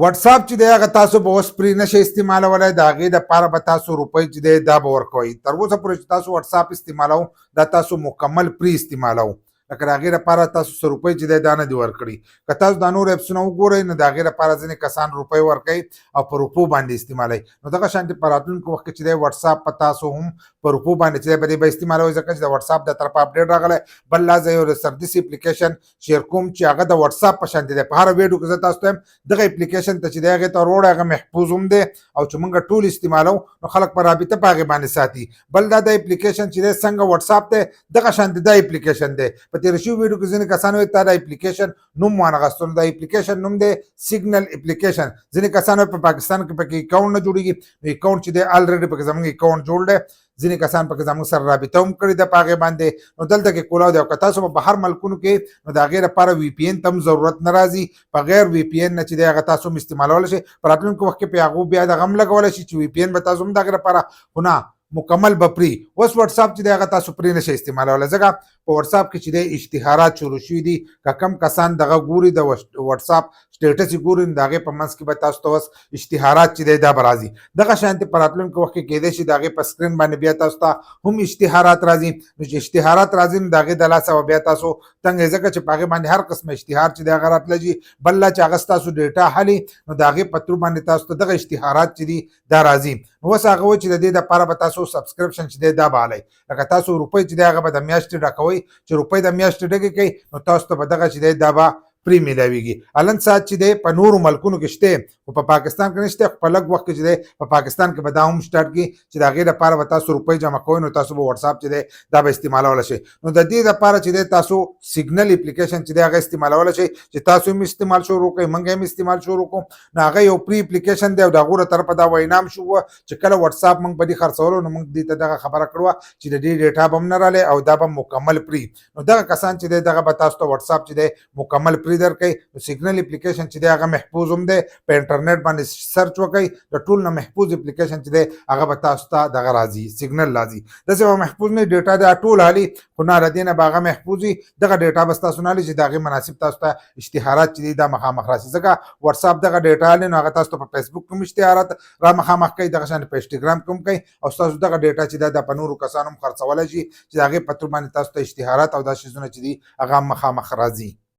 واٹس اپ چې دی هغه تاسو به اوس پرې نشئ استعمالولی، د هغې دپاره به تاسو روپۍ چې دی دا به ورکوئ. تر اوسه پورې چې تاسو واټس اپ استعمالو دا تاسو مکمل پرې استعمالو، لکه د هغې لپاره تاسو څه روپۍ چې دی دا نه دي ورکړي. که تاسو دا نور اپسونه وګورئ نو د هغې لپاره ځینې کسان روپۍ ورکوي او په روپو باندې استعمالوي. نو دغه شانتې په راتلونکي وخت کې چې دی واټس اپ په تاسو هم په روپو باندې چې دی به دې به استعمالوئ، ځکه چې د واټس اپ د طرفه اپډیټ راغلی. بل لا زه یو سردسي اپلیکیشن شیر کوم چې هغه د واټس اپ په شانتې دی. په هره ویډیو کې زه تاسو ته وایم دغه اپلیکیشن ته چې دی هغې ته وروړئ، هغه محفوظ هم دی او چې موږ ټول استعمالو نو خلک په رابطه په هغې باندې ساتي. بل دا د اپلیکیشن چې دی څنګه واټس اپ دی دغه شانتې دا اپلیکیشن دی. په تېره شوي ویډیو کې ځینې کسان وایي تا د اپلیکیشن نوم وانغستو، نو د اپلیکیشن نوم دی سیګنل اپلیکیشن. ځینې کسان وایي په پاکستان کې پکې اکاونټ نه جوړېږي، نو اکاونټ چې دی الریډي پکې زموږ اکاونټ جوړ دی. ځینې کسان پکې زموږ سره رابطه هم کړې ده په هغې باندې، نو دلته کې کولاو دی. او که تاسو په بهر ملکونو کې نو د هغې لپاره وي پي این ته هم ضرورت نه راځي، په غیر وي پي این نه چې دی هغه تاسو هم استعمالولی شئ. په راتلونکي وخت کې په هغو بیا دغه هم لګولی شي چې وي پي این به تاسو هم د هغې لپاره، خو نه مکمل به پرې. اوس واټس اپ چې دی هغه تاسو پرې نشئ استعمالولی، ځکه په واټس اپ کې چې دی اشتهارات شروع شوي دي. که کم کسان دغه ګوري د واټس اپ سټیټس یې ګوري نو د هغې په منځ کې به تاسو ته اوس اشتهارات چې دی دا به راځي. دغه شانتې په راتلونکي وخت کې کیدای شي د هغې په سکرین باندې بیا تاسو ته هم اشتهارات راځي. نو چې اشتهارات راځي نو د هغې د لاسه به بیا تاسو تنګئ، ځکه چې په هغې باندې هر قسمه اشتهار چې دی هغه راتلی شي. بل لا چې هغه ستاسو ډیټا حلي نو د هغې په ترو باندې تاسو ته دغه اشتهارات چې دي دا راځي. نو اوس هغه وایي چې د دې دپاره به تاسو سبسکرایبشن چې دی دا به حلئ. لکه تاسو روپۍ چې دی هغه به د میاشتې ډکوئ، چې روپۍ د میاشتې ډکې کوئ نو تاسو ته به دغه چې دی دا به پرې میلاویږي. الان ساعت چې دی په نورو ملکونو کې شته، خو په پاکستان کې نشته. خو په لږ وخت کې چې دی په پاکستان کې به دا هم سټارټ کړي چې د هغې لپاره به تاسو روپۍ جمع کوئ، نو تاسو به واټس اپ چې دی دا به استعمالولی شئ. نو د دې لپاره چې دی تاسو سیګنل اپلیکیشن چې دی هغه استعمالولی شئ، چې تاسو هم استعمال شروع کړئ، موږ هم استعمال شروع کړو. نو هغه یو پري اپلیکیشن دی او د هغو له طرفه دا وینا هم شوه چې کله واټس اپ موږ په دې خرڅولو نو موږ دې ته دغه خبره کړې وه چې د دې ډیټا به هم نه رالی او دا به مکمل پري. نو دغه کسان چې دی دغه به تاسو ته واټس اپ چې دی مکمل پري درکوي. سیګنل اپلیکیشن چې دی هغه محفوظ هم دی، په انټرنیټ باندې سرچ وکئ، د ټول نه محفوظ اپلیکیشن چې دی هغه به تاسو ته دغه راځي، سیګنل راځي. داسې به محفوظ نه ډیټا دی ټول حالي، خو نه له دې نه به هغه محفوظ وي. دغه ډیټا به ستاسو نه حالي چې د هغې مناسب تاسو ته اشتهارات چې دي دا مخامخ راشي. ځکه واټس اپ دغه ډیټا حالي نو هغه تاسو ته په فیسبوک کې هم اشتهارات را مخامخ کوي، دغه شان په انسټاګرام کې هم کوي، او ستاسو دغه ډیټا چې دا په نورو کسانو هم خرڅولی شي چې د هغې په تور باندې تاسو ته اشتهارات او دا شیزونه چې دي هغه هم مخامخ راځي.